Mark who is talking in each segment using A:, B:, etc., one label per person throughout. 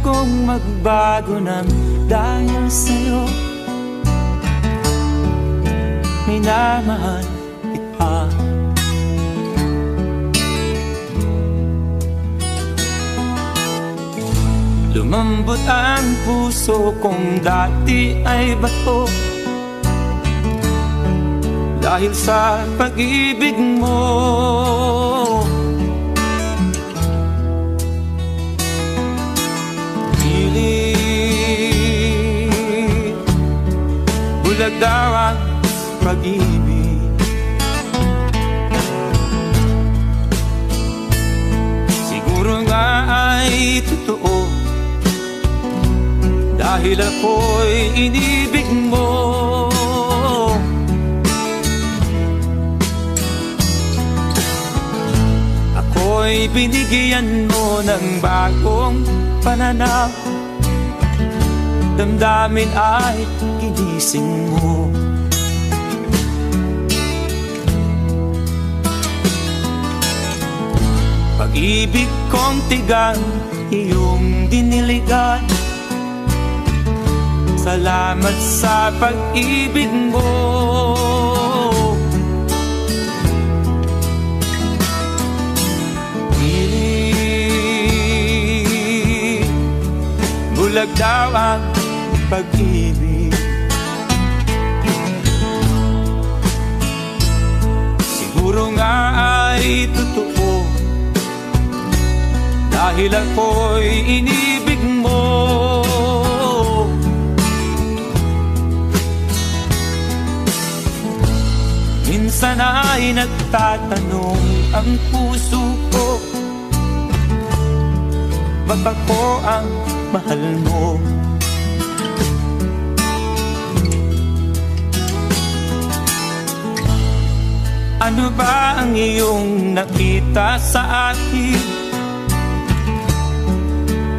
A: kong magbago ng dahil sa'yo. Minamahal kita. Lumambot ang puso kong dati ay bato dahil sa pag-ibig mo. Pilit bulag daw ang pag-ibig. Siguro nga ay totoo dahil ako'y inibig mo. Ako'y binigyan mo ng bagong pananaw. Damdamin ay ginising mo. Pag-ibig kong tigang iyong diniligan. Salamat sa pag-ibig mo. Bulag daw ang pag-ibig. Siguro nga ay totoo dahil ako'y inibig mo. Minsan ay nagtatanong ang puso ko, ba't ako ang mahal mo? Ano ba ang iyong nakita sa akin?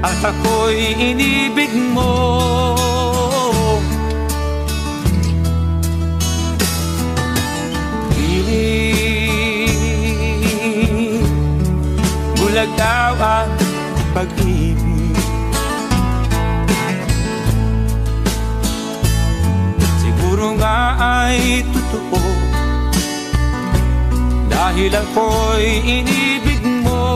A: At ako'y inibig mo. Pilit bulag daw ang pag-ibig. Siguro nga ay totoo dahil ako'y inibig mo.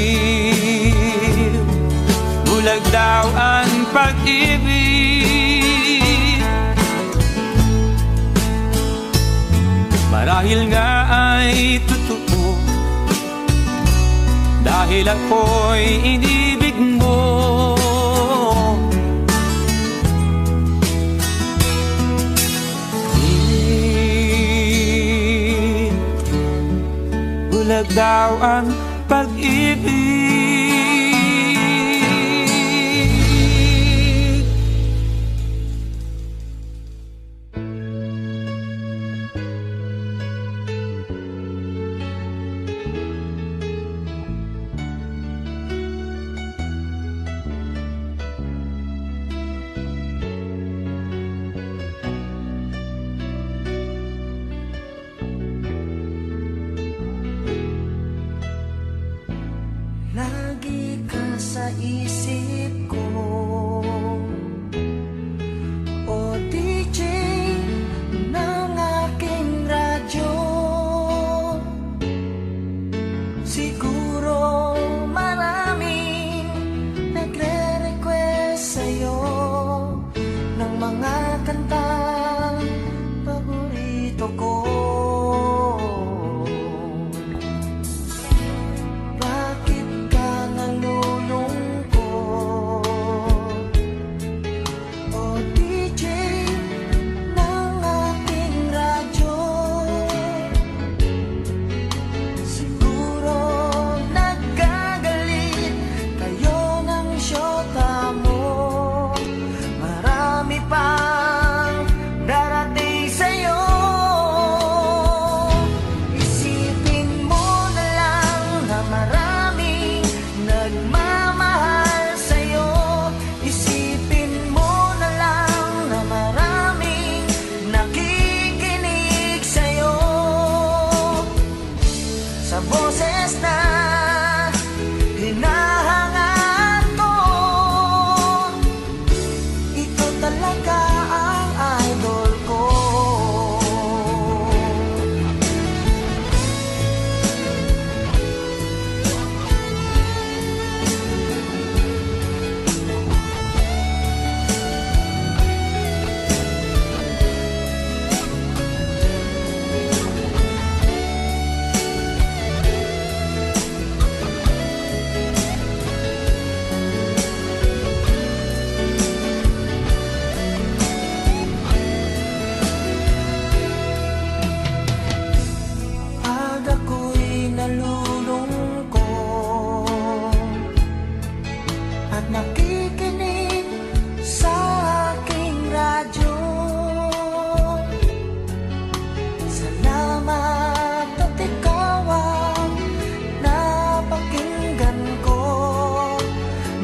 A: Pilit bulag daw ang pag-ibig. Marahil nga ay totoo dahil ako'y inibig mo. Bulag daw ang pag-ibig.
B: Lagi ka sa isip ko, o DJ ng aking radyo. Siguro maraming nagre-request sa'yo ng mga kantang paborito ko. sa boses na hinahangaan ko. Ito talaga ang idol ko. Pag ako'y nalulungkot at nakikinig sa aking radyo, salamat at ikaw ang napakinggan ko.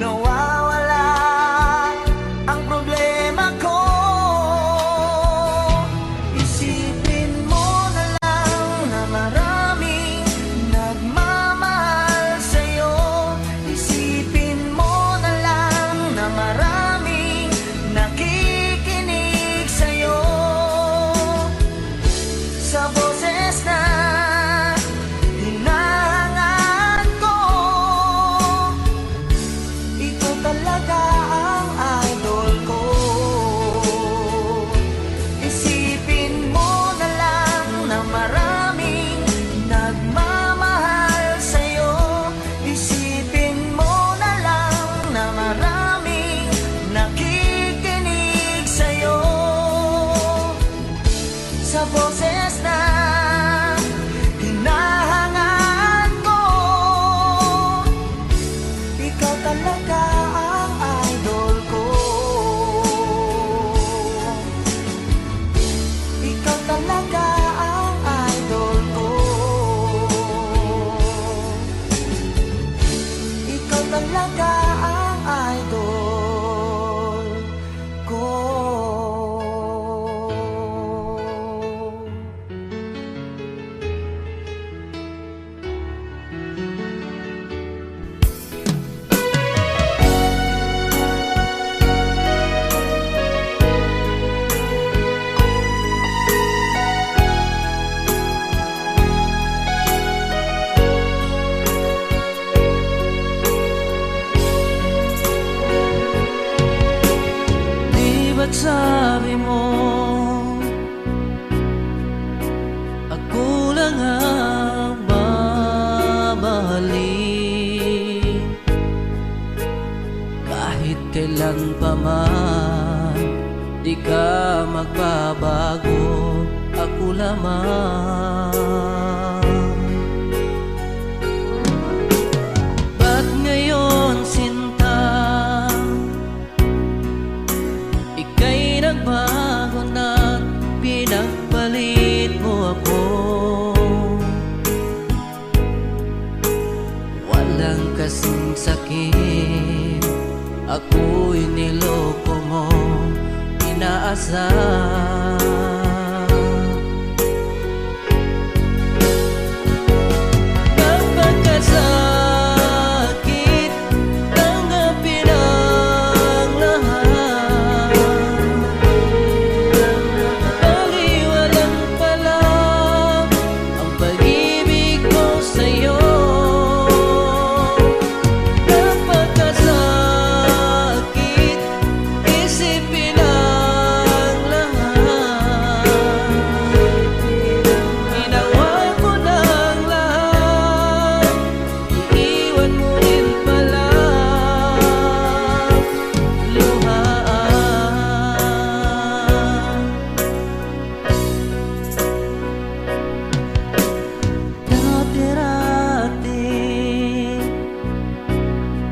B: Nawawala ang problema ko. Isipin mo na lang na maraming nagmamahal sa'yo. Isipin mo na lang na maraming nakikinig sa'yo. Sa boses na hinahangaan ko, ito talaga ang idol ko. Isipin mo na lang na maraming nagmamahal sa'yo. Isipin mo na lang na maraming nakikinig sa'yo. Sa boses na hinahangaan ko, ikaw talaga ang idol ko. Ikaw talaga ang idol ko. Ikaw talaga ang idol ko.
A: Di ba't sabi mo ako lang ang mamahalin? Kahit kailan pa man di ka magbabago, ako lamang. Ba't ngayon, sinta, ika'y nagbago na't pinagpalit mo ako? Walang kasing sakit, ako'y niloko mo, inaasar. Napakasakit, tanggapin ang lahat. Baliwalang pala ang pag-ibig ko sa'yo. Napakasakit, isipin ang lahat. Ginawa ko ng lahat, iiwan mo rin pala luhaan. Dati-dati,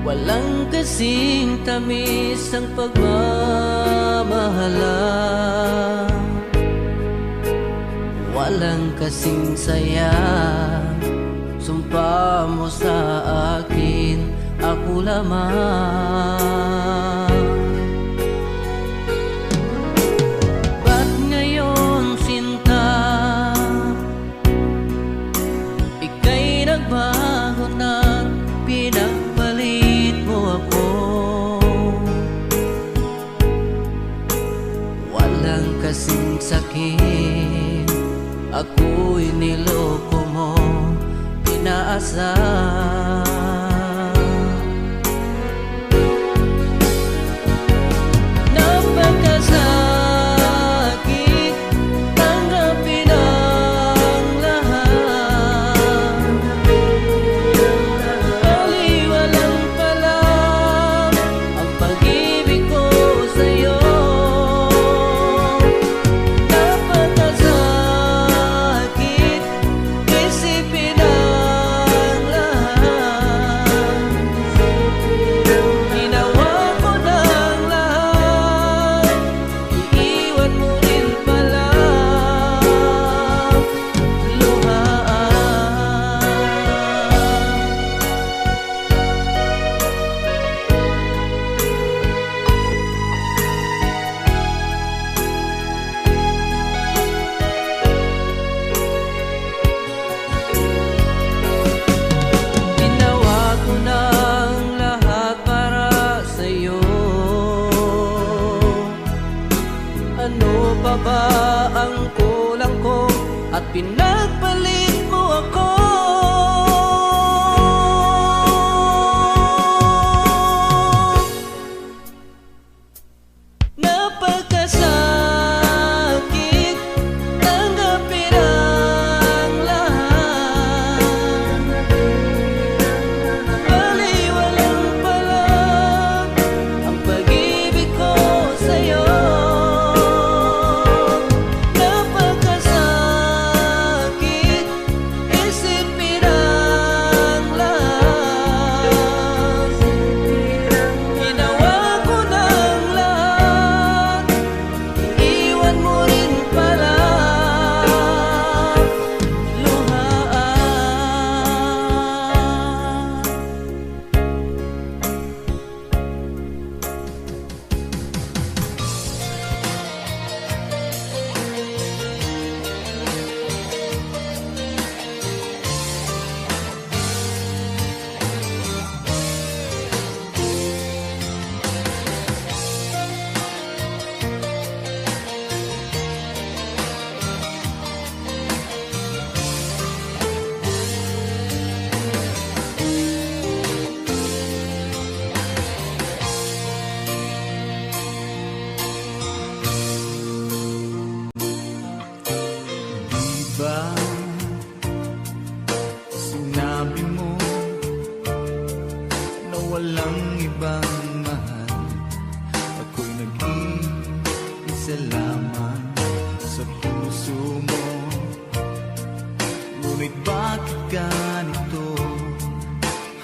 A: walang kasing tamis ang pagmamahalan. Walang kasing saya, sumpa mo sa akin, ako lamang. Ba't ngayon, sinta, ika'y
C: ako'y niloko mo, inaasar. Napakasakit, tanggapin ang lahat. Baliwalang pala ang pag-ibig ko sa'yo. Napakasakit, isipin ang lahat. Ginawa ko ng lahat, iiwan mo rin pala ginawa ko ng lahat para sa'yo. Ano pa ba ang kulang ko at pinagpalit mo ako? Napakasakit, tanggapin ang lahat. Baliwalang pala ang pag-ibig ko sa'yo. Napakasakit, isipin ang lahat. Ginawa ko ng lahat, iwan mo rin pala luhaan.
A: Diba sinabi mo na walang ibang mahal? Ako'y nag-iisa lamang sa puso mo. Ngunit bakit ganito?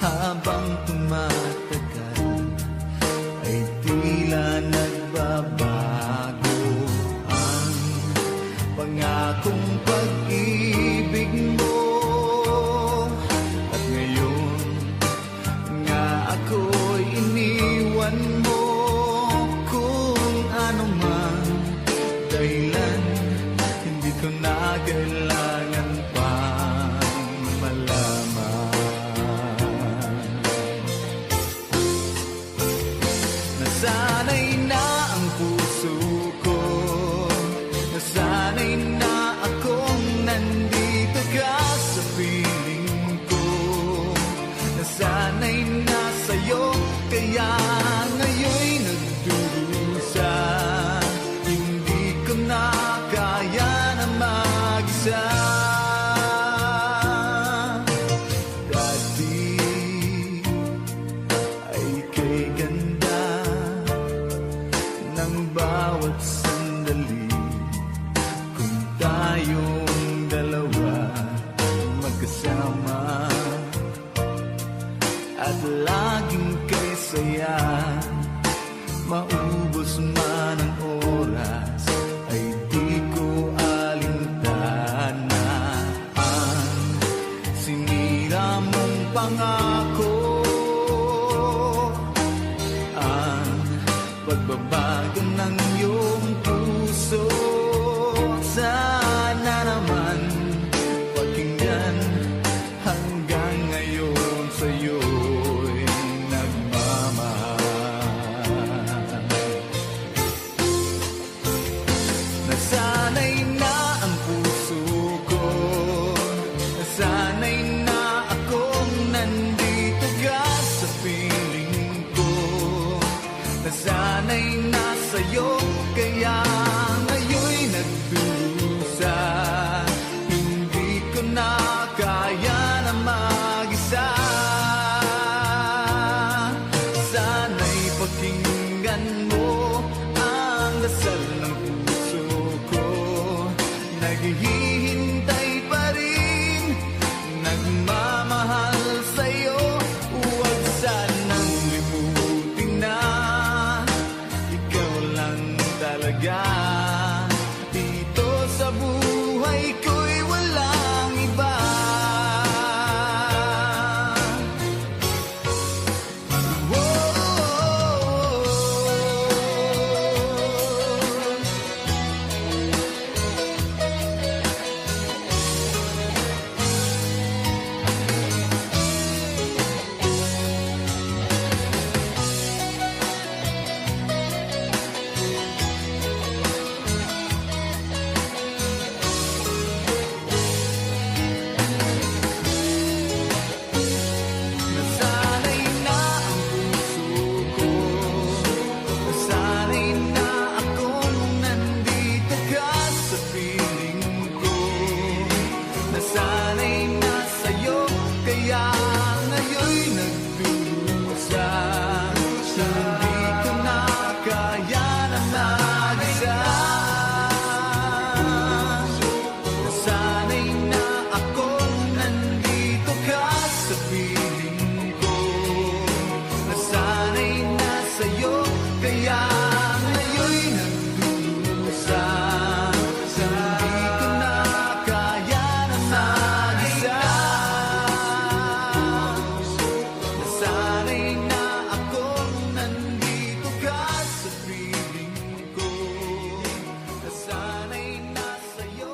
A: Habang tumatagal ay tila nagbabago ang pangakong pag-ibig mo. At ngayon nga ako'y iniwan mo. Kung ano man dahilan, hindi ko na kailangan pang malaman. Nasanay na ang puso ko, nasanay na akong nandito ka sa piling ko. Nasanay na sa'yo, kaya ngayon'y nagdurusa. Hindi ko na kaya na mag-isa. Dati ay kay ganda ng bawat sandali. Kung tayong dalawa magkasama at laging kay saya, maubos man ang oras ay di ko alintana ang sinira mong pangako. Ang pagbabago ng iyong puso, sana naman pakinggan. Hanggang ngayon sa'yo'y nagmamahal. Nasanay na ang puso Kaya ngayon'y nagdurusa, hindi ko na kaya na mag-isa. Nasanay na akong nandito ka sa piling ko. Nasanay na sa'yo, kaya ngayon'y nagdurusa, hindi ko na kaya na mag-isa. Nasanay na akong nandito ka sa piling ko. Nasanay na sa'yo.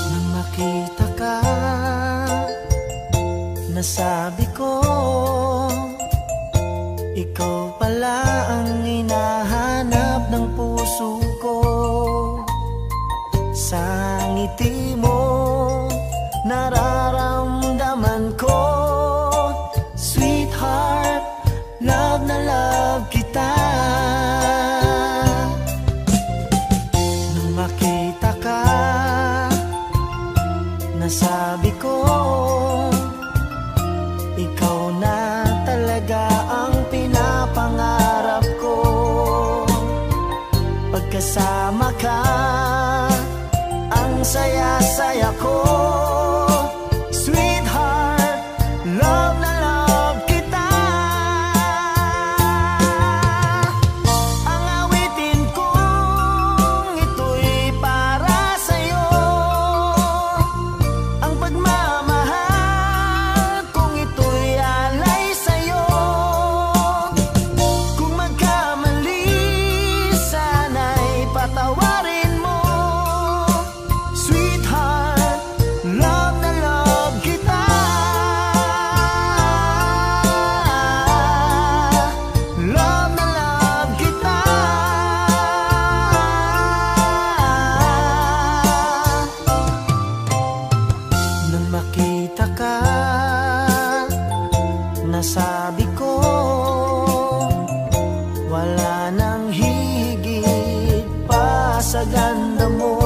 B: Nang makita ka, nasabi ko, ikaw pala ang hinahanap ng puso ko. Sa ngiti mo, nararamdaman ko, sweetheart, love na love kita. Nang makita ka, nasabi ko, ikaw na talaga ang pinapangarap ko. Pagkasama ka, ang saya-saya ko. Sweetheart, love na love kita. Ang awitin kong ito'y para sa'yo. Ang pagmamahal kong ito'y alay sa'yo. Kung magkamali, sana'y patawarin mo. Sweetheart, love na love kita. Love na love kita. Nang makita ka, nasabi ko, wala nang higit pa sa ganda mo.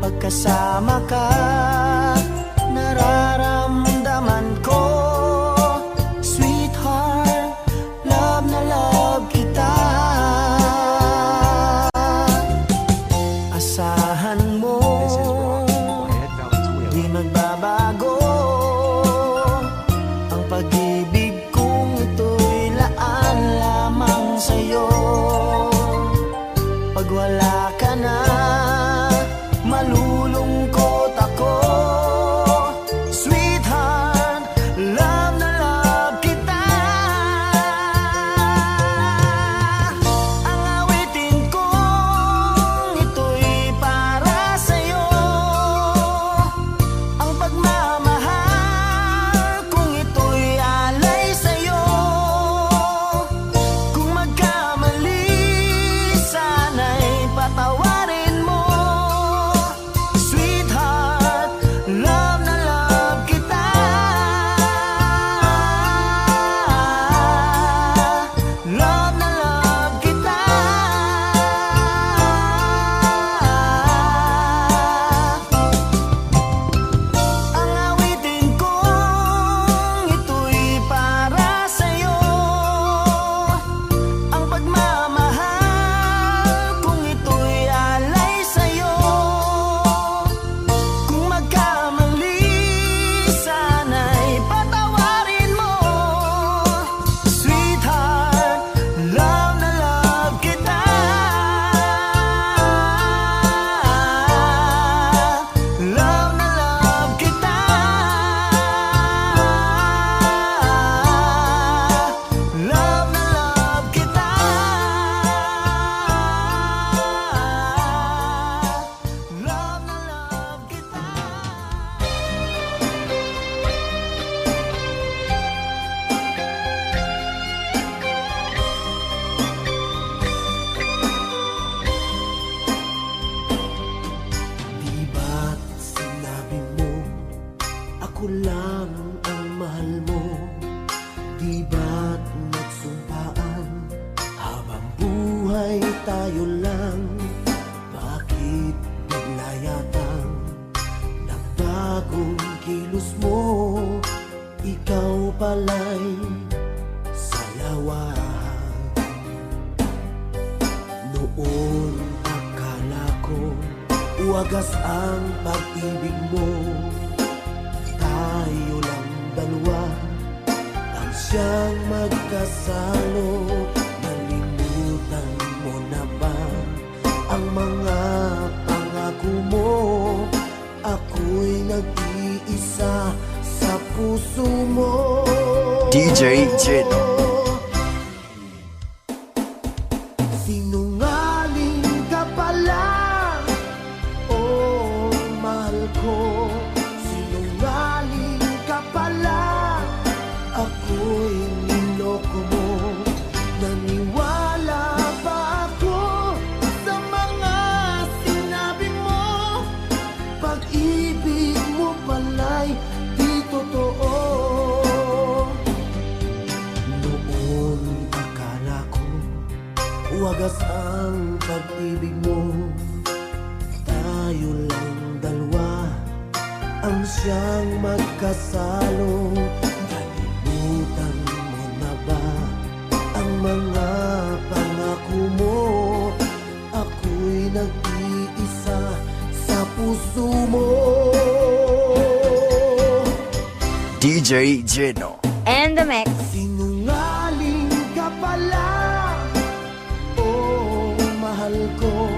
B: Pagkasama ka, nararamdaman ko, sweetheart, love na love kita. Asahan mo, di magbabago ang pag-ibig kong ito'y laan lamang sa'yo. Pag wala ka na, malulungkot ako.
D: tayo lang. Bakit bigla yatang nagbagong kilos mo? Ikaw pala'y salawa. Noon akala ko wagas ang pag-ibig mo. Tayo lang dalawa ang siyang magkasalo. Nalimutan mo na ba ang mga pangako mo? Ako'y nag-iisa sa puso mo.
A: DJ Jeno.
D: Sinungaling ka pala, oh mahal ko. Sinungaling ka pala, ako'y niloko mo. Naniwala ba ako sa mga sinabi mo? Pag-ibig mo pala'y di totoo. Noon akala ko wagas ang pag-ibig mo. Tayo lang dalawa ang siyang magkasalo. Nalimutan mo na ba ang mga pangako mo? Ako'y nag-iisa sa puso mo.
A: DJ Jeno.
B: And the mix.
D: Sinungaling ka pala, oh mahal ko.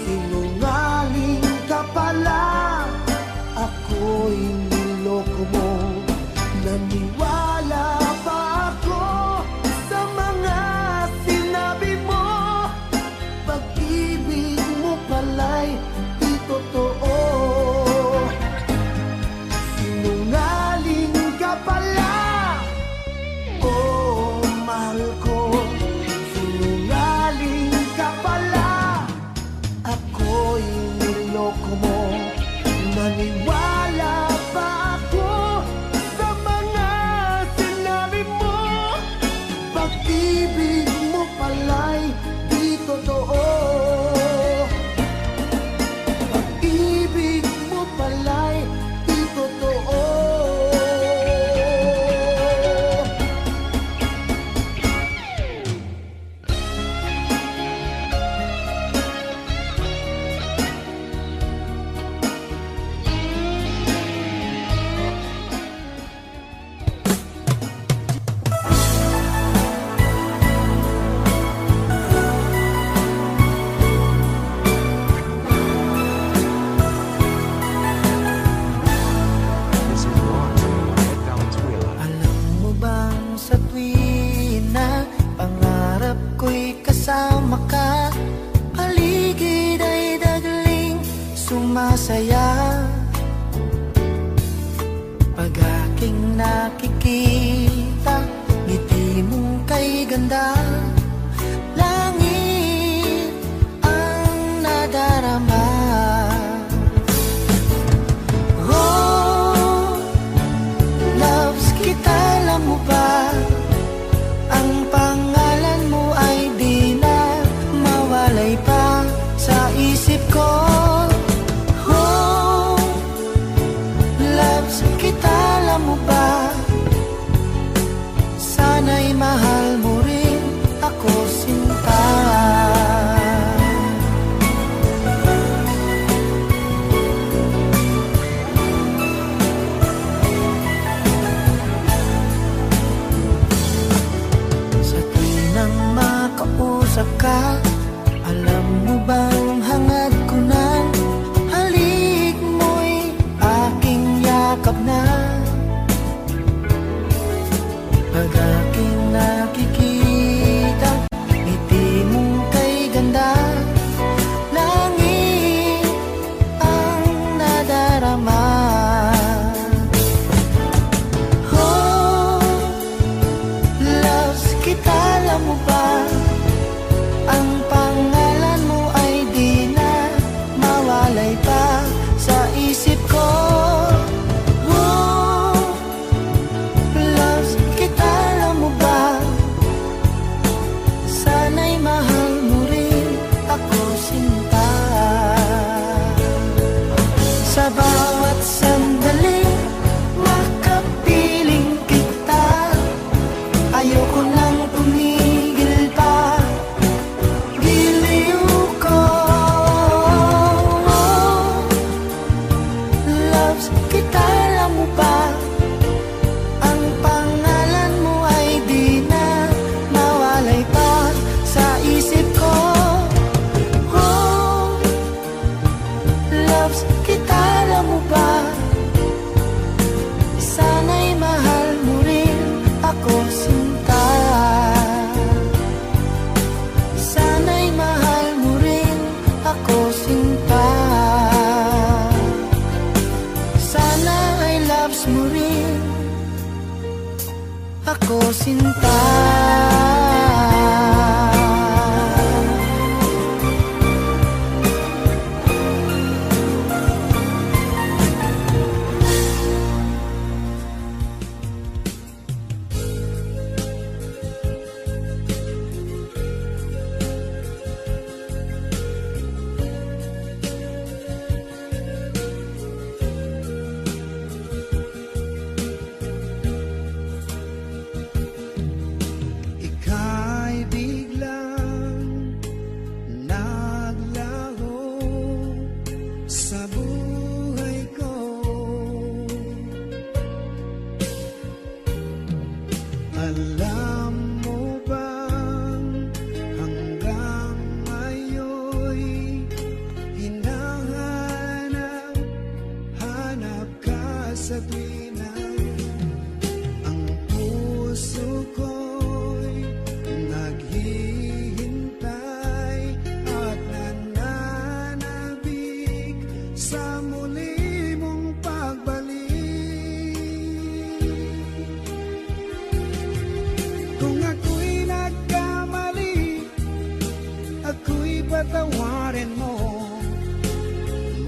D: Sinungaling ka pala, ako'y niloko mo. Naniwala ba ako sa mga sinabi mo? Pag-ibig mo pala'y di totoo. Sinungaling ka pala, oh mahal ko. Sinungaling ka pala, ako'y niloko mo. Naniwala ba ako sa mga sinabi mo? Pag-ibig mo pala'y di totoo. Pag-ibig mo pala'y di totoo. Alam mo bang sa tuwing na pangarap ko'y kasama ka, paligid ay dagaling sumasaya. Pag aking nakikita, ngiti mong kay ganda, langit ang nadarama. Oh, loves kita, alam mo ba? Ang pangalan mo ay di na mawalay pa sa isip ko. Oh, loves kita, alam mo ba? Sana'y mahal mo rin ako, sinta. Sa tuwing nang makausap ka, alam mo bang hangad ko na halik mo'y aking yakap na. Pag aking nakikita, ngiti mong kay ganda, langit ang nadarama. Oh, loves kita, alam mo ba? Ang pangalan mo ay di na mawalay pa sa isip ko. Oh, loves kita, alam ako sinta.
A: Ika'y biglang naglaho sa buhay ko. Alam mo bang hanggang ngayon'y hinahanap ka sa tuwina. Ang puso ko'y naghihintay at nananabik sa muli mong pagbalik. Kung ako'y nagkamali, ako'y patawarin mo.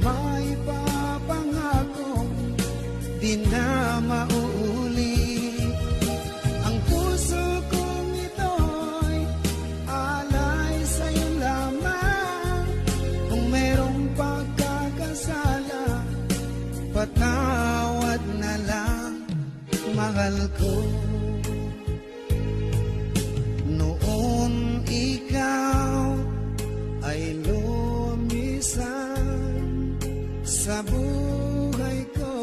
A: May papangakong di na mauulit. Ang puso kong ito'y alay sa'yo lamang. Kung merong pagkakasala, patawad na lang, mahal ko. Noon ikaw ay lumisan sa buhay ko.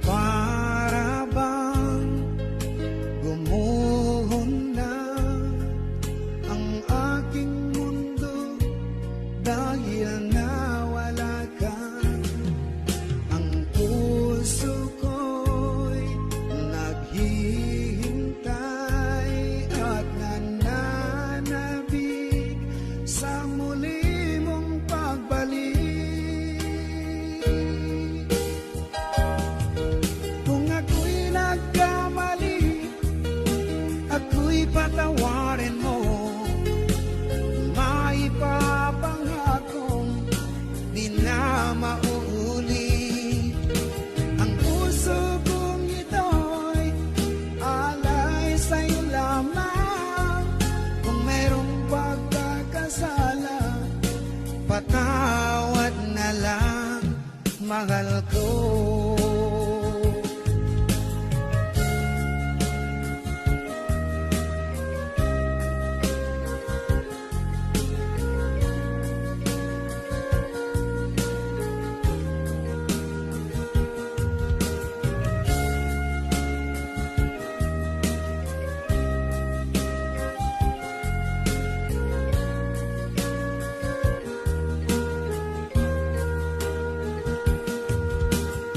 A: Para bang gumuhon na ang aking mundo dahil nawala ka. Ang puso ko'y naghihintay at nananabik sa muli mong pagbalik. Kung ako'y nagkamali, ako'y patawarin mo. Maipapangakong di na mauulit. Ang puso kong ito'y alay sa'yo lamang. Kung merong pagkakasala, patawad na lang, mahal ko.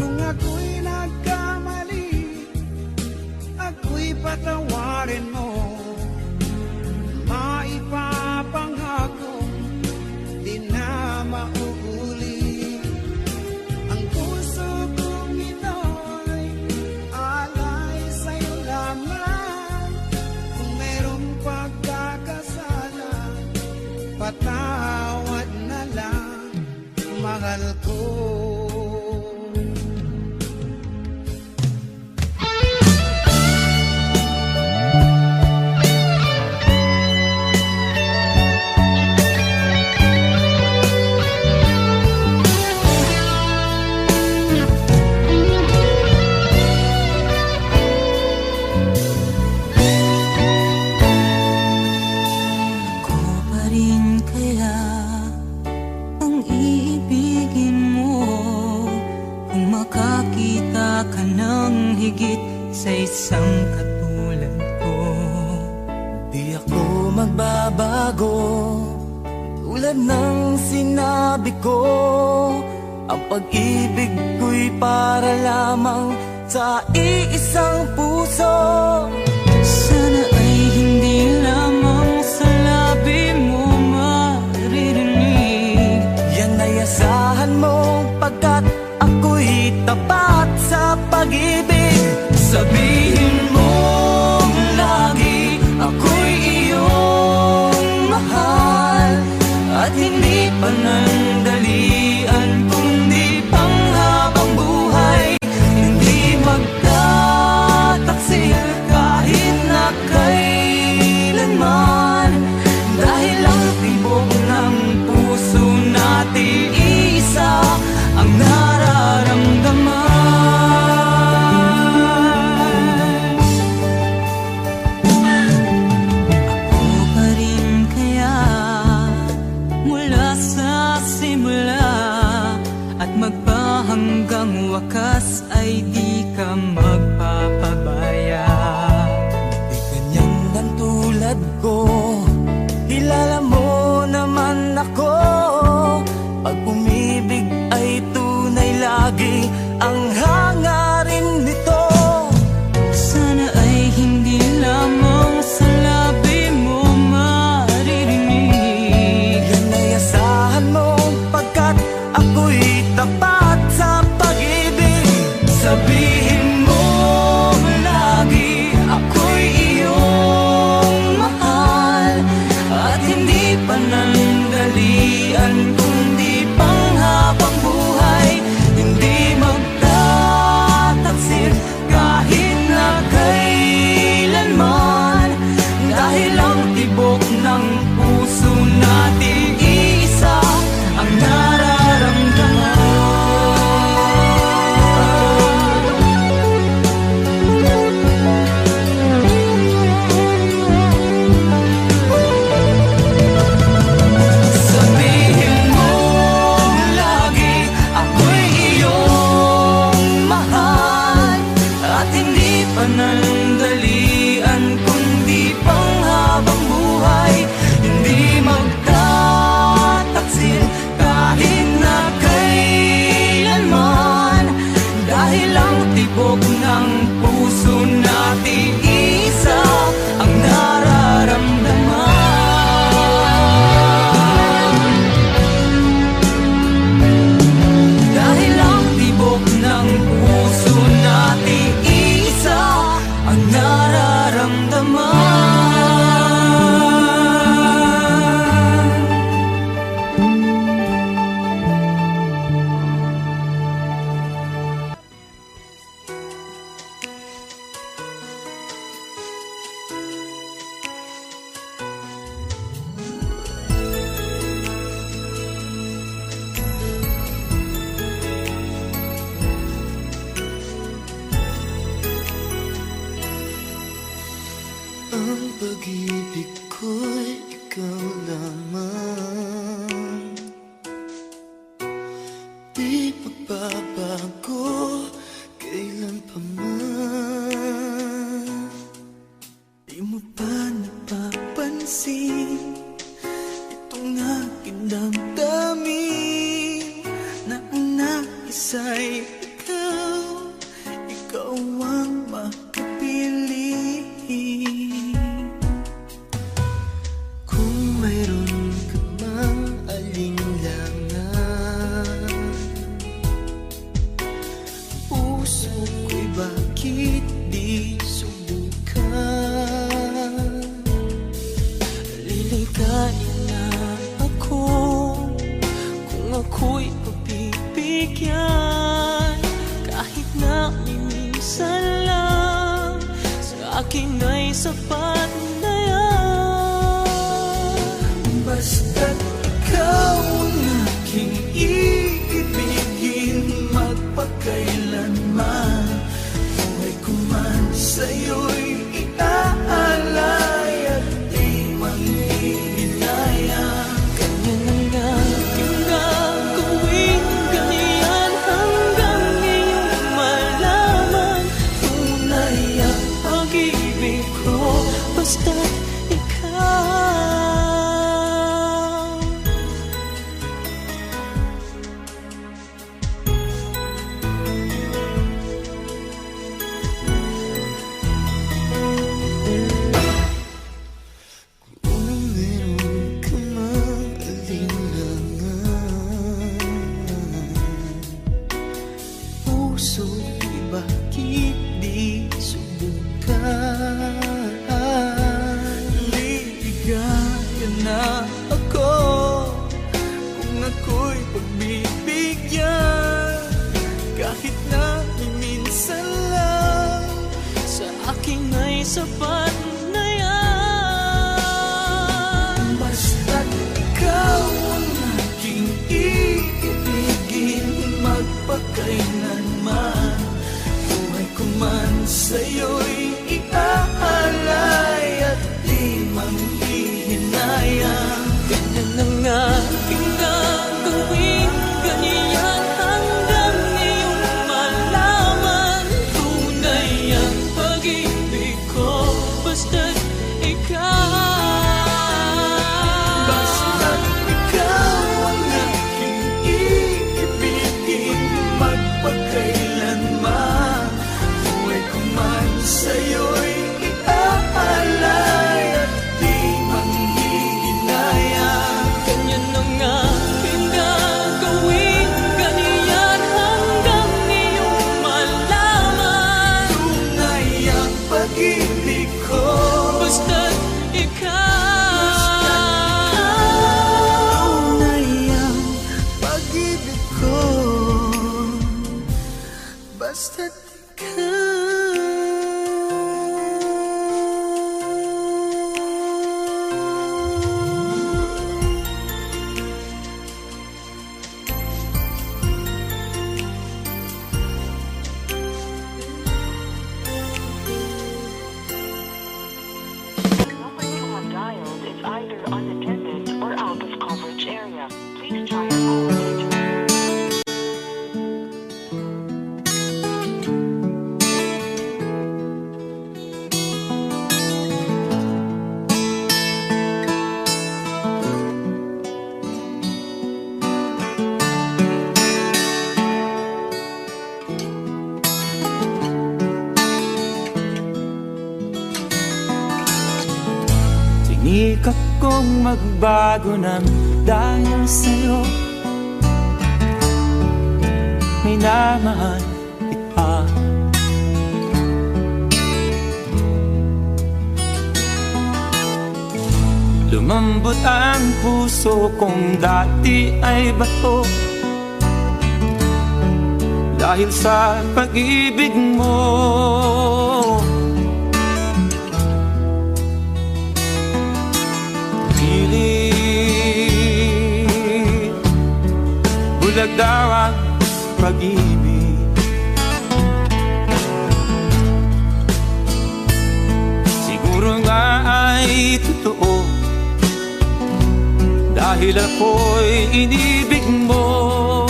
A: Kung ako'y nagkamali, ako'y patawarin mo. Maipapangakong di na mauulit. Ang puso kong ito'y alay sa'yo lamang. Kung merong pagkakasala, patawad na lang, mahal ko.
C: Ako pa rin kaya ang iibigin mo kung makakita ka ng higit sa isang katulad ko.
D: Di ako magbabago, tulad ng sinabi ko. Ang pag-ibig ko'y para lamang sa iisang puso.
C: Sana ay hindi lamang sa labi mo maririnig.
D: Yan ay asahan mo pagkat ako'y tapat.
C: oras ay di ka magpapabaya.
B: Di ganyan ang tulad ko, kilala mo naman ako. Pag umibig ay tunay lagi ang hangarin nito.
C: Sana ay hindi lamang sa labi mo maririnig.
B: Yan ay asahan mo pagkat ako'y tapat sa pag-ibig. Sabihin mo lagi ako'y iyong mahal, at hindi panandalian kundi panghabang buhay. Hindi magtataksil kahit na kailanman, dahil ang tibok ng puso natin isa ang nararamdaman. Sabihin mo lagi ako'y iyong mahal, at hindi panandalian kundi panghabang buhay. Hindi magtataksil kahit na kailanman, dahil ang tibok ng puso natin isa ang nararamdaman. Dahil ang tibok ng puso natin isa ang nararamdaman.
D: Ang pag-ibig ko'y ikaw lamang, di magbabago kailan pa man. Di mo ba napapansin itong aking damdamin, na ang nais-ay ikaw, ikaw ang makapili. Kung mayroon ka mang alinlangan, puso ko'y bakit di subukan? Liligayan na ako kung ako'y pagbibigyan, kahit na minsan lang sa akin ay sapat na yan. Basta't ikaw ang aking iibigin magpakailanman, buhay ko man sa'yo'y iaalay at di manghihinayang. Ganyan ang aking gagawin, ganyan hanggang iyong malaman tunay ang pag-ibig ko, basta't ikaw. Kung meron ka mang alinlangan, puso'y bakit di subukan? Liligayan na ako kung ako'y pagbibigyan, kahit na minsan lang sa akin ay sapat na yan. Basta't ikaw ang aking iibigin magpakailanman, buhay ko man sa'yo'y iaalay at di manghihinayang. Ganyan ang aking gagawin, ganyan hanggang iyong malaman. basta't ikaw.
E: Number you have dialed is either unattended or out of coverage area. Please try your call later.
C: Sinikap kong magbago ng dahil sa'yo. Minamahal kita. Lumambot ang puso kong dati ay bato dahil sa pag-ibig mo. Bulag daw ang pag-ibig. Siguro nga ay totoo dahil ako'y inibig mo.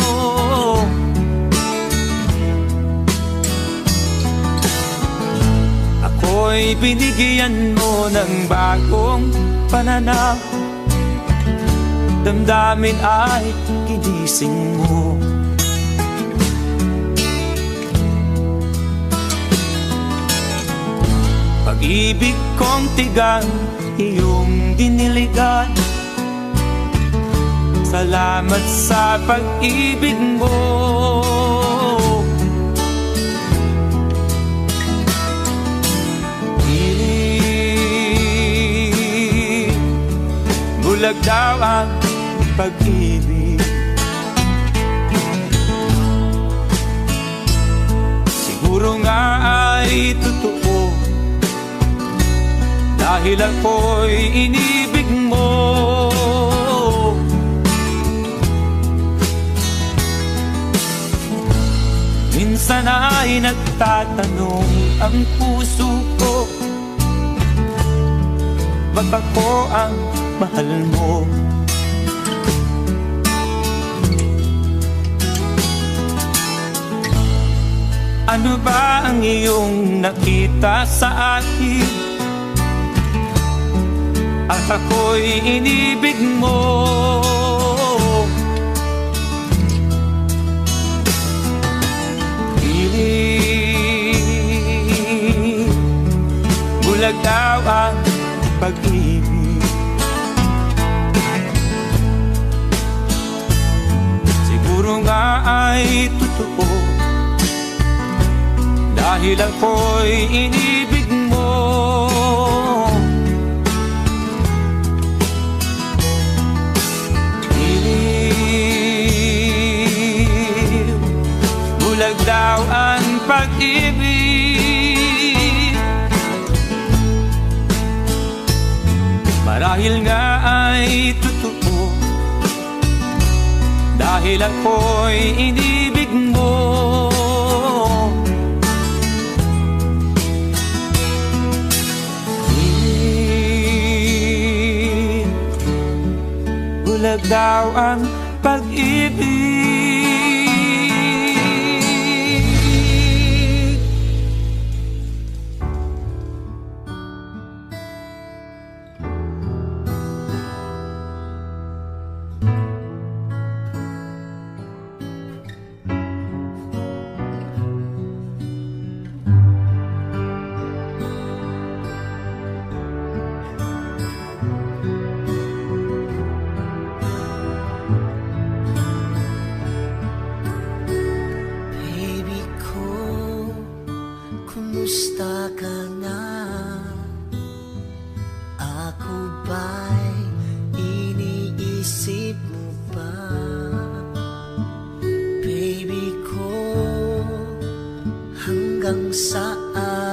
C: Ako'y binigyan mo ng bagong pananaw. Damdamin ay ginising mo. Pag-ibig kong tigang iyong diniligan. Salamat sa pag-ibig mo. Bulag daw ang pag-ibig. Siguro nga ay totoo dahil ako'y inibig mo. Minsan ay nagtatanong ang puso ko, ba't ako ang mahal mo? Ano ba ang iyong nakita sa akin? At ako'y inibig mo. Piling bulag daw ang pag-ibig. Siguro nga ay totoo dahil ako'y inibig mo. Iliw, bulag daw ang pag-ibig. Marahil nga ay totoo dahil ako'y inibig mo. Bulag daw ang pag-ibig.
D: Baby ko, kumusta ka na? Ako ba'y iniisip mo pa? Baby ko,
B: hanggang saan.